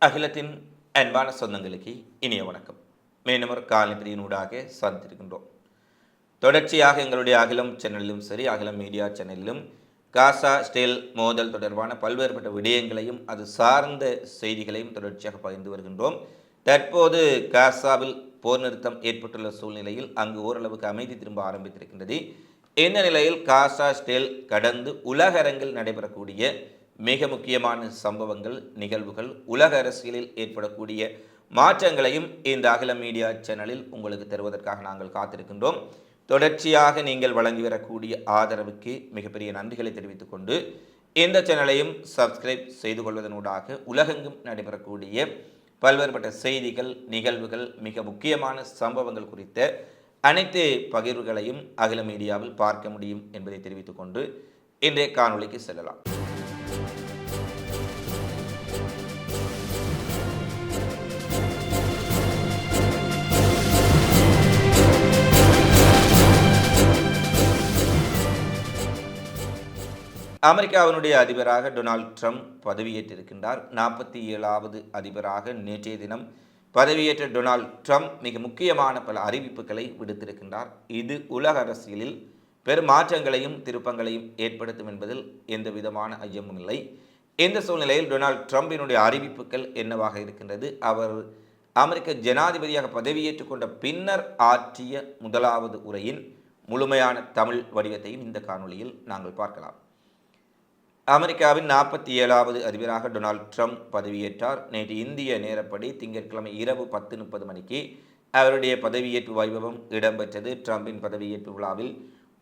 அகிலத்தின் அன்பான சொந்தங்களுக்கு இனிய வணக்கம். மீண்டும் ஒரு காலநிலையினூடாக சந்தித்திருக்கின்றோம். தொடர்ச்சியாக எங்களுடைய அகிலம் சேனலிலும் சரி, அகிலம் மீடியா சேனலிலும் காசா ஸ்டேல் மோதல் தொடர்பான பல்வேறுபட்ட விடயங்களையும் அது சார்ந்த செய்திகளையும் தொடர்ச்சியாக பகிர்ந்து வருகின்றோம். தற்போது காசாவில் போர் நிறுத்தம் ஏற்பட்டுள்ள சூழ்நிலையில் அங்கு ஓரளவுக்கு அமைதி திரும்ப ஆரம்பித்திருக்கின்றது. இந்த நிலையில் காசா ஸ்டேல் கடந்து உலக அரங்கில் நடைபெறக்கூடிய மிக முக்கியமான சம்பவங்கள், நிகழ்வுகள், உலக அரசியலில் ஏற்படக்கூடிய மாற்றங்களையும் இந்த அகில மீடியா சேனலில் உங்களுக்கு தருவதற்காக நாங்கள் காத்திருக்கின்றோம். தொடர்ச்சியாக நீங்கள் வழங்கி வரக்கூடிய ஆதரவுக்கு மிகப்பெரிய நன்றிகளை தெரிவித்துக் கொண்டு இந்த சேனலையும் சப்ஸ்கிரைப் செய்து கொள்வதனூடாக உலகெங்கும் நடைபெறக்கூடிய பல்வேறுபட்ட செய்திகள், நிகழ்வுகள், மிக முக்கியமான சம்பவங்கள் குறித்த அனைத்து பகிர்வுகளையும் அகில மீடியாவில் பார்க்க முடியும் என்பதை தெரிவித்துக் கொண்டு இன்றைய காணொளிக்கு செல்லலாம். அமெரிக்காவினுடைய அதிபராக டொனால்ட் ட்ரம்ப் பதவியேற்றிருக்கின்றார். 47வது அதிபராக நேற்றைய தினம் பதவியேற்ற டொனால்ட் ட்ரம்ப் மிக முக்கியமான பல அறிவிப்புகளை விடுத்திருக்கின்றார். இது உலக அரசியலில் பெரும் மாற்றங்களையும் திருப்பங்களையும் ஏற்படுத்தும் என்பதில் எந்த விதமான ஐயமும் இல்லை. இந்த சூழ்நிலையில் டொனால்ட் ட்ரம்பினுடைய அறிவிப்புகள் என்னவாக இருக்கின்றது, அவர் அமெரிக்க ஜனாதிபதியாக பதவியேற்றுக் கொண்ட பின்னர் ஆற்றிய முதலாவது உரையின் முழுமையான தமிழ் வடிவத்தையும் இந்த காணொளியில் நாங்கள் பார்க்கலாம். அமெரிக்காவின் 47வது அதிபராக டொனால்ட் ட்ரம்ப் பதவியேற்றார். நேற்று இந்திய நேரப்படி திங்கட்கிழமை இரவு 10:30 மணிக்கு அவருடைய பதவியேற்பு வைபவம் இடம்பெற்றது. ட்ரம்பின் பதவியேற்பு விழாவில்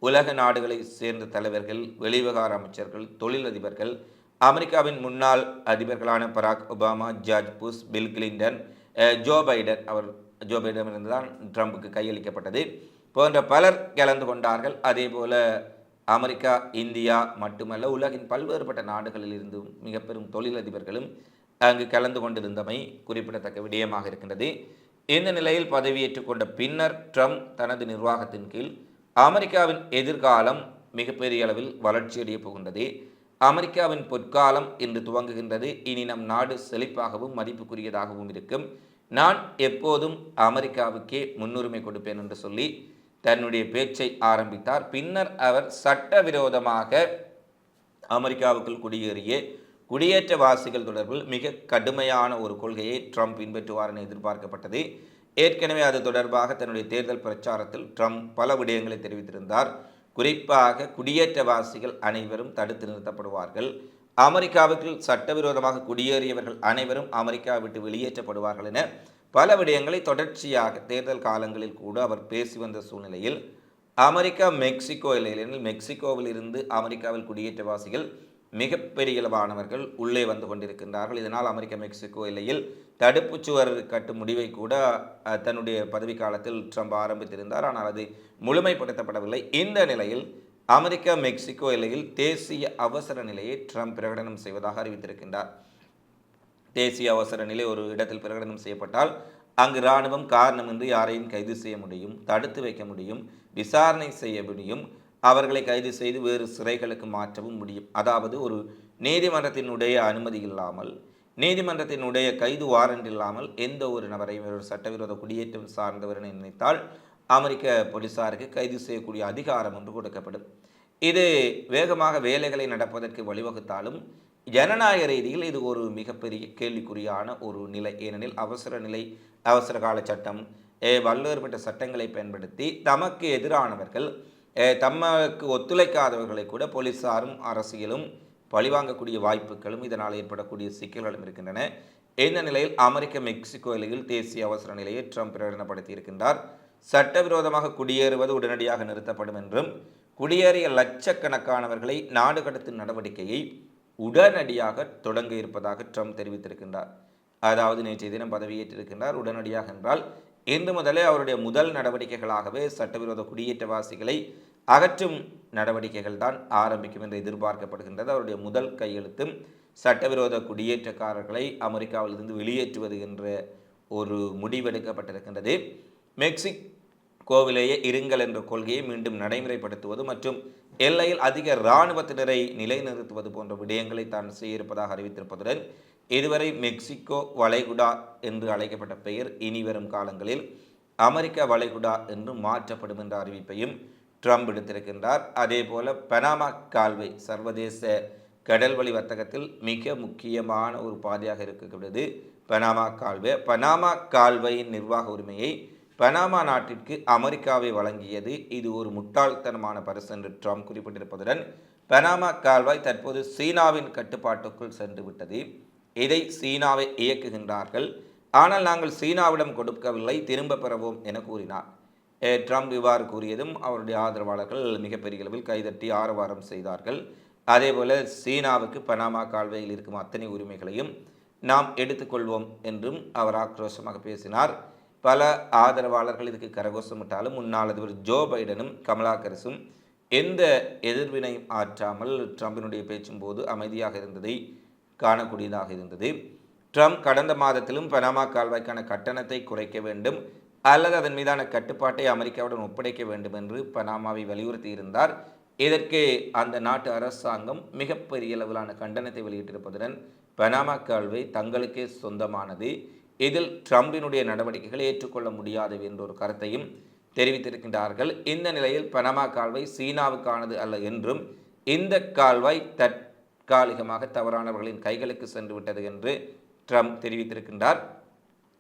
உலக நாடுகளை சேர்ந்த தலைவர்கள், வெளிவிவகார அமைச்சர்கள், தொழிலதிபர்கள், அமெரிக்காவின் முன்னாள் அதிபர்களான Barack Obama, George Bush, Bill Clinton, Joe Biden இருந்துதான் ட்ரம்புக்கு கையளிக்கப்பட்டது போன்ற பலர் கலந்து கொண்டார்கள். அதேபோல அமெரிக்கா, இந்தியா மட்டுமல்ல, உலகின் பல்வேறுபட்ட நாடுகளில் இருந்தும் மிக பெரும் தொழிலதிபர்களும் அங்கு கலந்து கொண்டிருந்தமை குறிப்பிடத்தக்க விடயமாக இருக்கின்றது. இந்த நிலையில் பதவியேற்றுக் கொண்ட பின்னர் ட்ரம்ப் தனது நிர்வாகத்தின் கீழ் அமெரிக்காவின் எதிர்காலம் மிகப்பெரிய அளவில் வளர்ச்சியடைய போகின்றது. அமெரிக்காவின் பொற்காலம் இன்று துவங்குகின்றது. இனி நம் நாடு செழிப்பாகவும் மதிப்புக்குரியதாகவும் இருக்கும். நான் எப்போதும் அமெரிக்காவுக்கே முன்னுரிமை கொடுப்பேன் என்று சொல்லி தன்னுடைய பேச்சை ஆரம்பித்தார். பின்னர் அவர் சட்டவிரோதமாக அமெரிக்காவுக்குள் குடியேறிய குடியேற்றவாசிகள் தொடர்பில் மிக கடுமையான ஒரு கொள்கையை ட்ரம்ப் பின்பற்றுவார் என எதிர்பார்க்கப்பட்டது. ஏற்கனவே அது தொடர்பாக தன்னுடைய தேர்தல் பிரச்சாரத்தில் ட்ரம்ப் பல விடயங்களை தெரிவித்திருந்தார். குறிப்பாக குடியேற்றவாசிகள் அனைவரும் தடுத்து நிறுத்தப்படுவார்கள், அமெரிக்காவுக்குள் சட்டவிரோதமாக குடியேறியவர்கள் அனைவரும் அமெரிக்கா விட்டு வெளியேற்றப்படுவார்கள் என பல விடயங்களை தொடர்ச்சியாக தேர்தல் காலங்களில் கூட அவர் பேசி வந்த சூழ்நிலையில் அமெரிக்கா மெக்சிகோ எல்லையில் மெக்சிகோவில் இருந்து அமெரிக்காவில் குடியேற்றவாசிகள் மிகப்பெரிய அளவானவர்கள் உள்ளே வந்து கொண்டிருக்கின்றார்கள். இதனால் அமெரிக்கா மெக்சிகோ எல்லையில் தடுப்பு சுவர் கட்டும் முடிவை கூட தன்னுடைய பதவி காலத்தில் ட்ரம்ப் ஆரம்பித்திருந்தார். ஆனால் அது முழுமைப்படுத்தப்படவில்லை. இந்த நிலையில் அமெரிக்கா மெக்சிகோ எல்லையில் தேசிய அவசர நிலையை ட்ரம்ப் பிரகடனம் செய்வதாக அறிவித்திருக்கின்றார். தேசிய அவசர நிலை ஒரு இடத்தில் பிரகடனம் செய்யப்பட்டால் அங்கு இராணுவம் காரணமின்றி யாரையும் கைது செய்ய முடியும், தடுத்து வைக்க முடியும், விசாரணை செய்ய முடியும், அவர்களை கைது செய்து வேறு சிறைகளுக்கு மாற்றவும் முடியும். அதாவது ஒரு நீதிமன்றத்தினுடைய அனுமதி இல்லாமல், நீதிமன்றத்தினுடைய கைது வாரண்ட் இல்லாமல் எந்த ஒரு நபரையும் ஒரு சட்டவிரோத குடியேற்றம் சார்ந்தவர் என நினைத்தால் அமெரிக்க போலீசாருக்கு கைது செய்யக்கூடிய அதிகாரம் ஒன்று கொடுக்கப்படும். இது வேகமாக வேலைகளை நடப்பதற்கு வழிவகுத்தாலும் ஜனநாயக ரீதியில் இது ஒரு மிகப்பெரிய கேள்விக்குறியான ஒரு நிலை. ஏனெனில் அவசர நிலை, அவசர கால சட்டம், பல்வேறுபட்ட சட்டங்களை பயன்படுத்தி தமக்கு எதிரானவர்கள், தமக்கு ஒத்துழைக்காதவர்களை கூட போலீசாரும் அரசியலும் பழிவாங்கக்கூடிய வாய்ப்புகளும் இதனால் ஏற்படக்கூடிய சிக்கல்களும் இருக்கின்றன. இந்த நிலையில் அமெரிக்க மெக்சிகோ எல்லையில் தேசிய அவசர நிலையை ட்ரம்ப் பிரகடனப்படுத்தி இருக்கின்றார். சட்டவிரோதமாக குடியேறுவது உடனடியாக நிறுத்தப்படும் என்றும், குடியேறிய லட்சக்கணக்கானவர்களை நாடு கடத்தும் நடவடிக்கையை உடனடியாக தொடங்க இருப்பதாக ட்ரம்ப் தெரிவித்திருக்கின்றார். அதாவது நேற்றைய தினம் பதவியேற்றிருக்கின்றார். உடனடியாக என்றால் இன்று முதலே அவருடைய முதல் நடவடிக்கைகளாகவே சட்டவிரோத குடியேற்றவாசிகளை அகற்றும் நடவடிக்கைகள் தான் ஆரம்பிக்கும் என்று எதிர்பார்க்கப்படுகின்றது. அவருடைய முதல் கையெழுத்தும் சட்டவிரோத குடியேற்றக்காரர்களை அமெரிக்காவிலிருந்து வெளியேற்றுவது என்ற ஒரு முடிவெடுக்கப்பட்டிருக்கின்றது. மெக்சிகோவிலேயே இருங்கள் என்ற கொள்கையை மீண்டும் நடைமுறைப்படுத்துவது மற்றும் எல்லையில் அதிக இராணுவத்தினரை நிலைநிறுத்துவது போன்ற விடயங்களை தான் செய்ய இருப்பதாக அறிவித்திருப்பதுடன் இதுவரை மெக்சிகோ வளைகுடா என்று அழைக்கப்பட்ட பெயர் இனி வரும் காலங்களில் அமெரிக்க வளைகுடா என்று மாற்றப்படும் என்ற அறிவிப்பையும் ட்ரம்ப் விடுத்திருக்கின்றார். அதே போல பனாமா கால்வாய் சர்வதேச கடல்வழி வர்த்தகத்தில் மிக முக்கியமான ஒரு பாதையாக இருக்கிறது பனாமா கால்வாய். பனாமா கால்வாயின் நிர்வாக உரிமையை பனாமா நாட்டிற்கு அமெரிக்காவை வழங்கியது இது ஒரு முட்டாள்தனமான பரிசு என்று ட்ரம்ப் குறிப்பிட்டிருப்பதுடன் பனாமா கால்வாய் தற்போது சீனாவின் கட்டுப்பாட்டுக்குள் சென்று விட்டது. இதை சீனாவை இயக்குகின்றார்கள், ஆனால் நாங்கள் சீனாவிடம் கொடுக்கவில்லை, திரும்ப பெறவோம் என கூறினார். ட்ரம்ப் இவ்வாறு கூறியதும் அவருடைய ஆதரவாளர்கள் மிகப்பெரிய அளவில் கைதட்டி ஆரவாரம் செய்தார்கள். அதேபோல சீனாவுக்கு பனாமா கால்வாயில் இருக்கும் அத்தனை உரிமைகளையும் நாம் எடுத்துக்கொள்வோம் என்றும் அவர் ஆக்ரோஷமாக பேசினார். பல ஆதரவாளர்கள் இதுக்கு கரகோஷமிட்டாலும் முன்னாள் அதிபர் ஜோ பைடனும் கமலா ஹாரிஸும் எந்த எதிர்வினையும் ஆற்றாமல் ட்ரம்பினுடைய பேச்சும் போது அமைதியாக இருந்ததை காணக்கூடியதாக இருந்தது. ட்ரம்ப் கடந்த மாதத்திலும் பனாமா கால்வாய்க்கான கட்டணத்தை குறைக்க வேண்டும் அல்லது அதன் மீதான கட்டுப்பாட்டை அமெரிக்காவுடன் ஒப்படைக்க வேண்டும் என்று பனாமாவை வலியுறுத்தி இருந்தார். இதற்கு அந்த நாட்டு அரசாங்கம் மிகப்பெரிய அளவிலான கண்டனத்தை வெளியிட்டிருப்பதுடன் பனாமா கால்வாய் தங்களுக்கே சொந்தமானது, இதில் ட்ரம்பினுடைய நடவடிக்கைகளை ஏற்றுக்கொள்ள முடியாது என்ற ஒரு கருத்தையும் தெரிவித்திருக்கின்றார்கள். இந்த நிலையில் பனாமா கால்வாய் சீனாவுக்கானது அல்ல என்றும் இந்த கால்வாய் தற்காலிகமாக தவறானவர்களின் கைகளுக்கு சென்று விட்டது என்று ட்ரம்ப் தெரிவித்திருக்கின்றார்.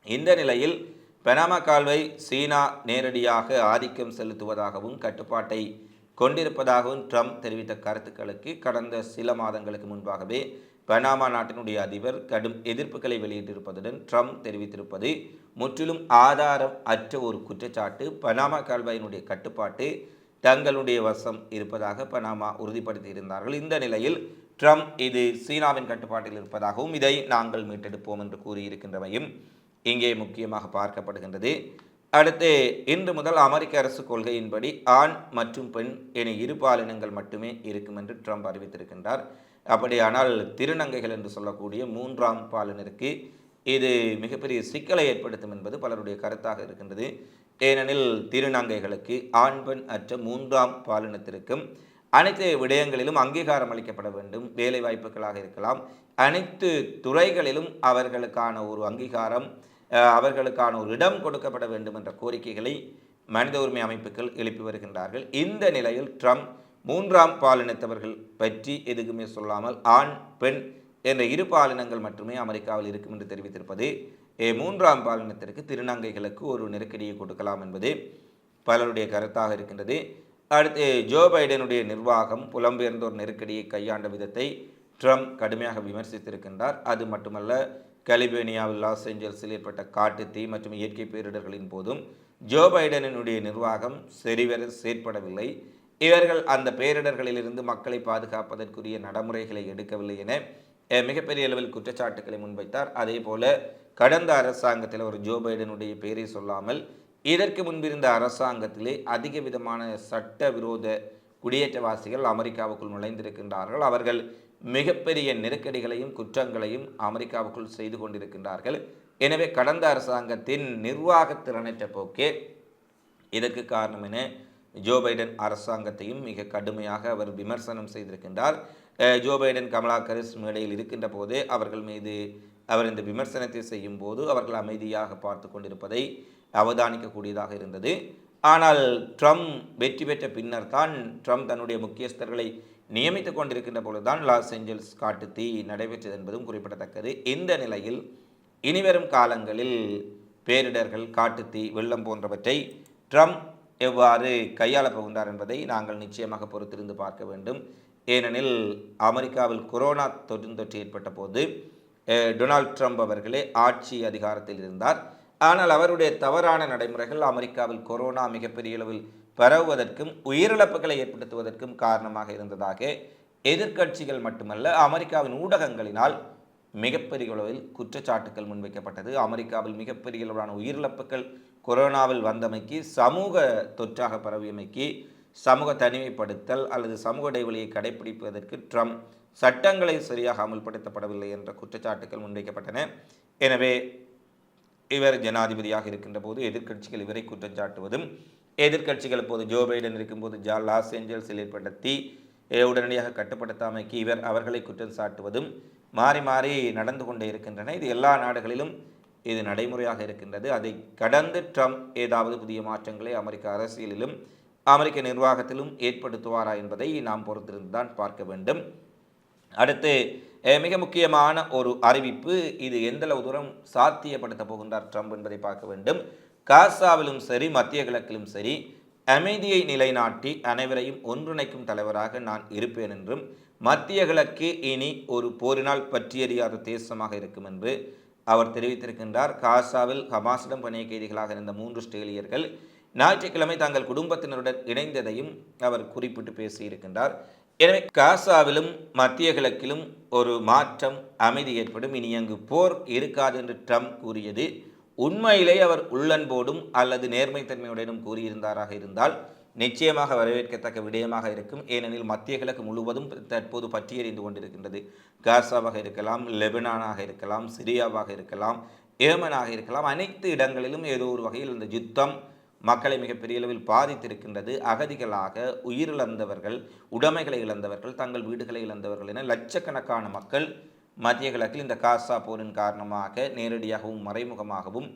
இந்த நிலையில் பனாமா கால்வாய் சீனா நேரடியாக ஆதிக்கம் செலுத்துவதாகவும் கட்டுப்பாட்டை கொண்டிருப்பதாகவும் ட்ரம்ப் தெரிவித்த கருத்துக்களுக்கு கடந்த சில மாதங்களுக்கு முன்பாகவே பனாமா நாட்டினுடைய அதிபர் கடும் எதிர்ப்புகளை வெளியிட்டிருப்பதுடன் ட்ரம்ப் தெரிவித்திருப்பது முற்றிலும் ஆதாரம் அற்ற ஒரு குற்றச்சாட்டு. பனாமா கால்வாயினுடைய கட்டுப்பாட்டு தங்களுடைய வசம் இருப்பதாக பனாமா உறுதிப்படுத்தியிருந்தார்கள். இந்த நிலையில் ட்ரம்ப் இது சீனாவின் கட்டுப்பாட்டில் இருப்பதாகவும் இதை நாங்கள் மீட்டெடுப்போம் என்று கூறியிருக்கின்றமையும் இங்கே முக்கியமாக பார்க்கப்படுகின்றது. அடுத்து இன்று முதல் அமெரிக்க அரசு கொள்கையின்படி ஆண் மற்றும் பெண் என இரு பாலினங்கள் மட்டுமே இருக்கும் என்று ட்ரம்ப் அறிவித்திருக்கின்றார். அப்படியானால் திருநங்கைகள் என்று சொல்லக்கூடிய மூன்றாம் பாலினருக்கு இது மிகப்பெரிய சிக்கலை ஏற்படுத்தும் என்பது பலருடைய கருத்தாக இருக்கின்றது. ஏனெனில் திருநங்கைகளுக்கு ஆண் பெண் அற்ற மூன்றாம் பாலினத்திற்கும் அனைத்து விடயங்களிலும் அங்கீகாரம் அளிக்கப்பட வேண்டும். வேலை வாய்ப்புகளாக இருக்கலாம், அனைத்து துறைகளிலும் அவர்களுக்கான ஒரு அங்கீகாரம், அவர்களுக்கான ஒரு இடம் கொடுக்கப்பட வேண்டும் என்ற கோரிக்கைகளை மனித உரிமை அமைப்புகள் எழுப்பி வருகின்றார்கள். இந்த நிலையில் ட்ரம்ப் மூன்றாம் பாலினத்தவர்கள் பற்றி எதுக்குமே சொல்லாமல் ஆண் பெண் என்ற இரு பாலினங்கள் மட்டுமே அமெரிக்காவில் இருக்கும் என்று தெரிவித்திருப்பது மூன்றாம் பாலினத்திற்கு திருநங்கைகளுக்கு ஒரு நெருக்கடியை கொடுக்கலாம் என்பது பலருடைய கருத்தாக இருக்கின்றது. அடுத்து ஜோ பைடனுடைய நிர்வாகம் புலம்பெயர்ந்தோர் நெருக்கடியை கையாண்ட விதத்தை ட்ரம்ப் கடுமையாக விமர்சித்திருக்கின்றார். அது மட்டுமல்ல, கலிபோர்னியாவில் லாஸ் ஏஞ்சல்ஸில் ஏற்பட்ட காட்டுத்தீ மற்றும் இயற்கை பேரிடர்களின் போதும் ஜோ பைடனினுடைய நிர்வாகம் சரிவர செயற்படவில்லை, இவர்கள் அந்த பேரிடர்களிலிருந்து மக்களை பாதுகாப்பதற்குரிய நடைமுறைகளை எடுக்கவில்லை என மிகப்பெரிய அளவில் குற்றச்சாட்டுக்களை முன்வைத்தார். அதே போல கடந்த அரசாங்கத்தில் ஒரு ஜோ பைடனுடைய பெயரை சொல்லாமல் இதற்கு முன்பிருந்த அரசாங்கத்திலே அதிக விதமான சட்ட விரோத குடியேற்றவாசிகள் அமெரிக்காவுக்குள் நுழைந்திருக்கின்றார்கள். அவர்கள் மிகப்பெரிய நெருக்கடிகளையும் குற்றங்களையும் அமெரிக்காவுக்குள் செய்து கொண்டிருக்கின்றார்கள். எனவே கடந்த அரசாங்கத்தின் நிர்வாக திறனற்ற போக்கே இதற்கு காரணம் என ஜோ பைடன் அரசாங்கத்தையும் மிக கடுமையாக அவர் விமர்சனம் செய்திருக்கின்றார். ஜோ பைடன் கமலா ஹாரிஸ் மேடையில் இருக்கின்ற போதே அவர்கள் மீது அவர் இந்த விமர்சனத்தை செய்யும் போது அவர்கள் அமைதியாக பார்த்து கொண்டிருப்பதை அவதானிக்கக்கூடியதாக இருந்தது. ஆனால் ட்ரம்ப் வெற்றி பெற்ற பின்னர் தான் ட்ரம்ப் தன்னுடைய முக்கியஸ்தர்களை நியமித்துக் கொண்டிருக்கின்ற பொழுதுதான் லாஸ் ஏஞ்சல்ஸ் காட்டுத்தீ நடைபெற்றது என்பதும் குறிப்பிடத்தக்கது. இந்த நிலையில் இனிவரும் காலங்களில் பேரிடர்கள், காட்டுத்தீ, வெள்ளம் போன்றவற்றை ட்ரம்ப் எவ்வாறு கையாளப் போகின்றார் என்பதை நாங்கள் நிச்சயமாக பொறுத்திருந்து பார்க்க வேண்டும். ஏனெனில் அமெரிக்காவில் கொரோனா தொற்று ஏற்பட்ட போது டொனால்ட் ட்ரம்ப் அவர்களே ஆட்சி அதிகாரத்தில் இருந்தார். ஆனால் அவருடைய தவறான நடைமுறைகள் அமெரிக்காவில் கொரோனா மிகப்பெரிய அளவில் பரவுவதற்கும் உயிரிழப்புகளை ஏற்படுத்துவதற்கும் காரணமாக இருந்ததாக எதிர்க்கட்சிகள் மட்டுமல்ல அமெரிக்காவின் ஊடகங்களினால் மிகப்பெரிய அளவில் குற்றச்சாட்டுக்கள் முன்வைக்கப்பட்டது. அமெரிக்காவில் மிகப்பெரிய அளவிலான உயிரிழப்புகள் கொரோனாவில் வந்தமைக்கு, சமூக தொற்றாக பரவியமைக்கு, சமூக தனிமைப்படுத்தல் அல்லது சமூக இடைவெளியை கடைபிடிப்பதற்கு ட்ரம்ப் சட்டங்களை சரியாக அமல்படுத்தப்படவில்லை என்ற குற்றச்சாட்டுகள் முன்வைக்கப்பட்டன. எனவே இவர் ஜனாதிபதியாக இருக்கின்ற போது எதிர்க்கட்சிகள் இவரை குற்றம் சாட்டுவதும், எதிர்க்கட்சிகள் இப்போது ஜோ பைடன் இருக்கும்போது லாஸ் ஏஞ்சல்ஸில் ஏற்பட்ட தீ உடனடியாக கட்டுப்படுத்தாமைக்கு இவர் அவர்களை குற்றம் சாட்டுவதும் மாறி மாறி நடந்து கொண்டே இருக்கின்றன. இது எல்லா நாடுகளிலும் இது நடைமுறையாக இருக்கின்றது. அதை கடந்து ட்ரம்ப் ஏதாவது புதிய மாற்றங்களை அமெரிக்க அரசியலிலும் அமெரிக்க நிர்வாகத்திலும் ஏற்படுத்துவாரா என்பதை நாம் பொறுத்திருந்துதான் பார்க்க வேண்டும். அடுத்து மிக முக்கியமான ஒரு அறிவிப்பு, இது எந்தளவு தூரம் சாத்தியப்படுத்த போகின்றார் ட்ரம்ப் என்பதை பார்க்க வேண்டும். காசாவிலும் சரி மத்திய கிழக்கிலும் சரி அமைதியை நிலைநாட்டி அனைவரையும் ஒன்றிணைக்கும் தலைவராக நான் இருப்பேன் என்றும், மத்திய கிழக்கு இனி ஒரு போரினால் பற்றியறியாத தேசமாக இருக்கும் என்று அவர் தெரிவித்திருக்கின்றார். காசாவில் ஹமாஸிடம் பணிய கைதிகளாக இருந்த 3 இஸ்ரேலியர்கள் ஞாயிற்றுக்கிழமை தங்கள் குடும்பத்தினருடன் இணைந்ததையும் அவர் குறிப்பிட்டு பேசியிருக்கின்றார். எனவே காசாவிலும் மத்திய கிழக்கிலும் ஒரு மாற்றம், அமைதி ஏற்படும், இனி அங்கு போர் இருக்காது என்று ட்ரம்ப் கூறியது உண்மையிலே அவர் உள்ளன்போடும் அல்லது நேர்மைத்தன்மையுடனும் கூறியிருந்தாராக இருந்தால் நிச்சயமாக வரவேற்கத்தக்க விடயமாக இருக்கும். ஏனெனில் மத்திய கிழக்கு முழுவதும் தற்போது பற்றி எறிந்து கொண்டிருக்கின்றது. காசாவாக இருக்கலாம், லெபனானாக இருக்கலாம், சிரியாவாக இருக்கலாம், ஏமனாக இருக்கலாம், அனைத்து இடங்களிலும் ஏதோ ஒரு வகையில் இந்த யுத்தம் மக்களை மிகப்பெரிய அளவில் பாதித்திருக்கின்றது. அகதிகளாக உயிரிழந்தவர்கள், உடைமைகளை இழந்தவர்கள், தங்கள் வீடுகளை இழந்தவர்கள் என லட்சக்கணக்கான மக்கள் மத்திய கிழக்கில் இந்த காசா போரின் காரணமாக நேரடியாகவும் மறைமுகமாகவும்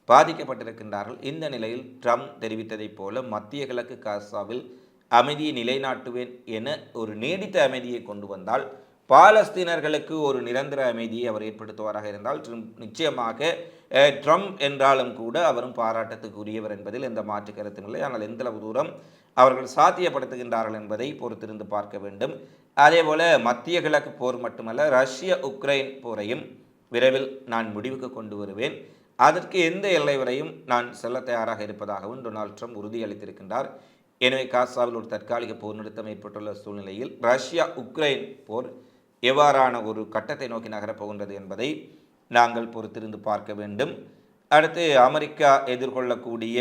பாதிக்கப்பட்டிருக்கின்றார்கள். இந்த நிலையில் ட்ரம்ப் தெரிவித்ததைப் போல மத்திய கிழக்கு காசாவில் அமைதியை நிலைநாட்டுவேன் என ஒரு நீடித்த அமைதியை கொண்டு வந்தால், பாலஸ்தீனர்களுக்கு ஒரு நிரந்தர அமைதியை அவர் ஏற்படுத்துவாராக இருந்தால் நிச்சயமாக ட்ரம்ப் என்றாலும் கூட அவரும் பாராட்டத்துக்குரியவர் என்பதில் எந்த மாற்று கருத்தும் இல்லை. ஆனால் எந்தளவு தூரம் அவர்கள் சாத்தியப்படுத்துகின்றார்கள் என்பதை பொறுத்திருந்து பார்க்க வேண்டும். அதேபோல மத்திய கிழக்கு போர் மட்டுமல்ல, ரஷ்ய உக்ரைன் போரையும் விரைவில் நான் முடிவுக்கு கொண்டு வருவேன், அதற்கு எந்த எல்லை வரையும் நான் செல்ல தயாராக இருப்பதாகவும் டொனால்ட் ட்ரம்ப் உறுதியளித்திருக்கின்றார். எனவே காசாவில் ஒரு தற்காலிக போர் நிறுத்தம் ஏற்பட்டுள்ள சூழ்நிலையில் ரஷ்யா உக்ரைன் போர் எவ்வாறான ஒரு கட்டத்தை நோக்கி நகரப்போகின்றது என்பதை நாங்கள் பொறுத்திருந்து பார்க்க வேண்டும். அடுத்து அமெரிக்கா எதிர்கொள்ளக்கூடிய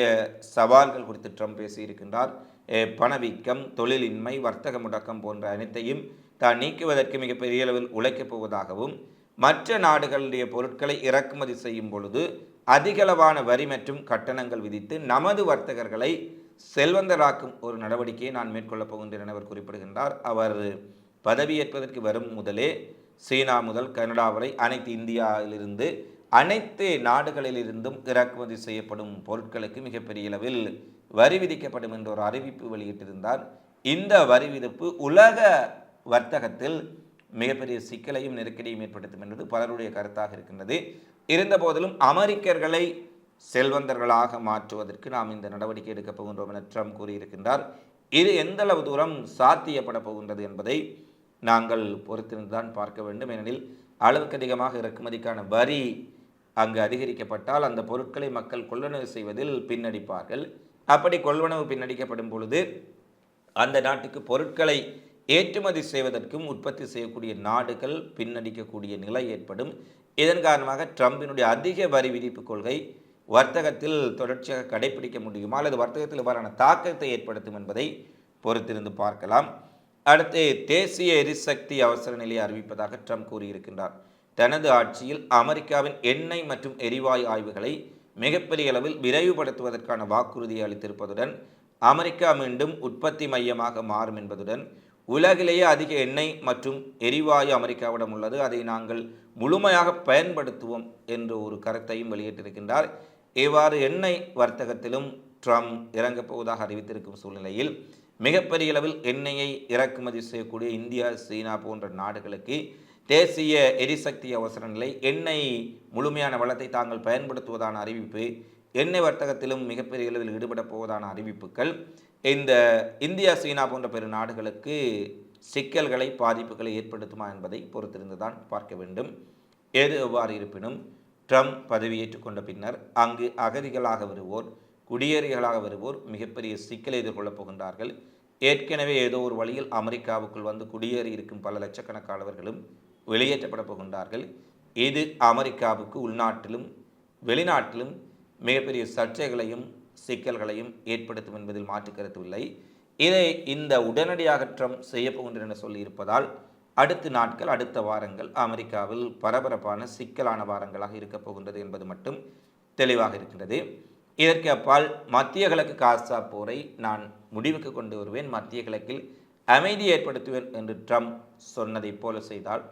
சவால்கள் குறித்து ட்ரம்ப் பேசியிருக்கின்றார். பணவீக்கம், தொழிலின்மை, வர்த்தக முடக்கம் போன்ற அனைத்தையும் தான் நீக்குவதற்கு மிகப்பெரிய அளவில் உழைக்கப் போவதாகவும், மற்ற நாடுகளுடைய பொருட்களை இறக்குமதி செய்யும் பொழுது அதிகளவான வரி மற்றும் கட்டணங்கள் விதித்து நமது வர்த்தகர்களை செல்வந்தராக்கும் ஒரு நடவடிக்கையை நான் மேற்கொள்ளப் போகின்றேன் என அவர் குறிப்பிடுகின்றார். அவர் பதவியேற்பதற்கு வரும் முதலே சீனா முதல் கனடா வரை அனைத்து இந்தியாவிலிருந்து அனைத்து நாடுகளிலிருந்தும் இறக்குமதி செய்யப்படும் பொருட்களுக்கு மிகப்பெரிய அளவில் வரி விதிக்கப்படும் என்ற ஒரு அறிவிப்பு வெளியிட்டிருந்தார். இந்த வரி விதிப்பு உலக வர்த்தகத்தில் மிகப்பெரிய சிக்கலையும் நெருக்கடியும் ஏற்படுத்தும் என்பது பலருடைய கருத்தாக இருக்கின்றது. இருந்த போதிலும் அமெரிக்கர்களை செல்வந்தர்களாக மாற்றுவதற்கு நாம் இந்த நடவடிக்கை எடுக்கப் போகின்றோம் என ட்ரம்ப் கூறியிருக்கின்றார். இது எந்தளவு தூரம் சாத்தியப்பட போகின்றது என்பதை நாங்கள் பொறுத்திருந்துதான் பார்க்க வேண்டும். ஏனெனில் அளவுக்கு அதிகமாக இறக்குமதிக்கான வரி அங்கு அதிகரிக்கப்பட்டால் அந்த பொருட்களை மக்கள் கொள்வனவு செய்வதில் பின்னடிப்பார்கள். அப்படி கொள்வனவு பின்னடிக்கப்படும் பொழுது அந்த நாட்டுக்கு பொருட்களை ஏற்றுமதி செய்வதற்கும் உற்பத்தி செய்யக்கூடிய நாடுகள் பின்னடிக்கக்கூடிய நிலை ஏற்படும். இதன் காரணமாக ட்ரம்பினுடைய அதிக வரி விதிப்பு கொள்கை வர்த்தகத்தில் தொடர்ச்சியாக கடைபிடிக்க முடியுமா அல்லது வர்த்தகத்தில் இவ்வாறான தாக்கத்தை ஏற்படுத்தும் என்பதை பொறுத்திருந்து பார்க்கலாம். அடுத்து தேசிய எரிசக்தி அவசர நிலையை அறிவிப்பதாக ட்ரம்ப் கூறியிருக்கின்றார். தனது ஆட்சியில் அமெரிக்காவின் எண்ணெய் மற்றும் எரிவாயு ஆய்வுகளை மிகப்பெரிய அளவில் விரைவுபடுத்துவதற்கான வாக்குறுதியை அளித்திருப்பதுடன் அமெரிக்கா மீண்டும் உற்பத்தி மையமாக மாறும் என்பதுடன் உலகிலேயே அதிக எண்ணெய் மற்றும் எரிவாயு அமெரிக்காவிடம் உள்ளது, அதை நாங்கள் முழுமையாக பயன்படுத்துவோம் என்ற ஒரு கருத்தையும் வெளியிட்டிருக்கின்றார். இவ்வாறு எண்ணெய் வர்த்தகத்திலும் ட்ரம்ப் இறங்கப் போவதாக அறிவித்திருக்கும் சூழ்நிலையில் மிகப்பெரிய அளவில் எண்ணெயை இறக்குமதி செய்யக்கூடிய இந்தியா, சீனா போன்ற நாடுகளுக்கு தேசிய எரிசக்தி அவசர நிலை, எண்ணெய் முழுமையான வளத்தை தாங்கள் பயன்படுத்துவதான அறிவிப்பு, எண்ணெய் வர்த்தகத்திலும் மிகப்பெரிய அளவில் ஈடுபட போவதான அறிவிப்புகள் இந்த இந்தியா, சீனா போன்ற பெரு நாடுகளுக்கு சிக்கல்களை, பாதிப்புகளை ஏற்படுத்துமா என்பதை பொறுத்திருந்துதான் பார்க்க வேண்டும். எது எவ்வாறு இருப்பினும் ட்ரம்ப் பதவியேற்றுக் கொண்ட பின்னர் அங்கு அகதிகளாக வருவோர், குடியேறிகளாக வருவோர் மிகப்பெரிய சிக்கலை எதிர்கொள்ளப் போகின்றார்கள். ஏற்கனவே ஏதோ ஒரு வழியில் அமெரிக்காவுக்குள் வந்து குடியேறி இருக்கும் பல லட்சக்கணக்கானவர்களும் வெளியேற்றப்பட போகின்றார்கள். இது அமெரிக்காவுக்கு உள்நாட்டிலும் வெளிநாட்டிலும் மிகப்பெரிய சர்ச்சைகளையும் சிக்கல்களையும் ஏற்படுத்தும் என்பதில் மாற்று கருத்துவில்லை. இதை இந்த உடனடியாக ட்ரம்ப் செய்யப்போகின்றனர் என சொல்லியிருப்பதால் அடுத்த நாட்கள், அடுத்த வாரங்கள் அமெரிக்காவில் பரபரப்பான சிக்கலான வாரங்களாக இருக்கப் போகின்றது என்பது மட்டும் தெளிவாக இருக்கின்றது. இதற்கு அப்பால் மத்திய கிழக்கு காசா போரை நான் முடிவுக்கு கொண்டு வருவேன், மத்திய கிழக்கில் அமைதி ஏற்படுத்துவேன் என்று ட்ரம்ப் சொன்னதை போல செய்தால்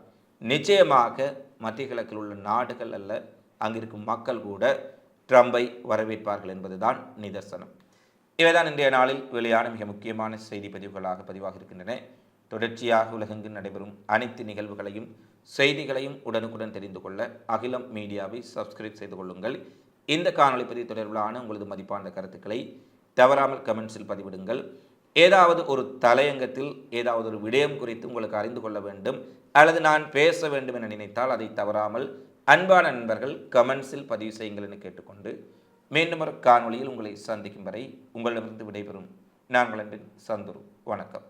நிச்சயமாக மத்திய கிழக்கில் உள்ள நாடுகள் அல்ல, அங்கிருக்கும் மக்கள் கூட ட்ரம்பை வரவேற்பார்கள் என்பதுதான் நிதர்சனம். இவைதான் இன்றைய நாளில் வெளியான மிக முக்கியமான செய்தி பதிவுகளாக பதிவாக இருக்கின்றன. தொடர்ச்சியாக உலகெங்கு நடைபெறும் அனைத்து நிகழ்வுகளையும் செய்திகளையும் உடனுக்குடன் தெரிந்து கொள்ள அகிலம் மீடியாவை சப்ஸ்கிரைப் செய்து கொள்ளுங்கள். இந்த காணொலி பதிவு தொடர்பிலான உங்களது மதிப்பான கருத்துக்களை தவறாமல் கமெண்ட்ஸில் பதிவிடுங்கள். ஏதாவது ஒரு தலையங்கத்தில் ஏதாவது ஒரு விடயம் குறித்து உங்களுக்கு அறிந்து கொள்ள வேண்டும் அல்லது நான் பேச வேண்டும் என நினைத்தால் அதை தவறாமல் அன்பான நண்பர்கள் கமெண்ட்ஸில் பதிவு செய்யுங்கள் என கேட்டுக்கொண்டு மீண்டும் ஒரு காணொலியில் உங்களை சந்திக்கும் வரை உங்களிடமிருந்து விடைபெறும் நான் உங்கள் அன்பின் சந்துரு. வணக்கம்.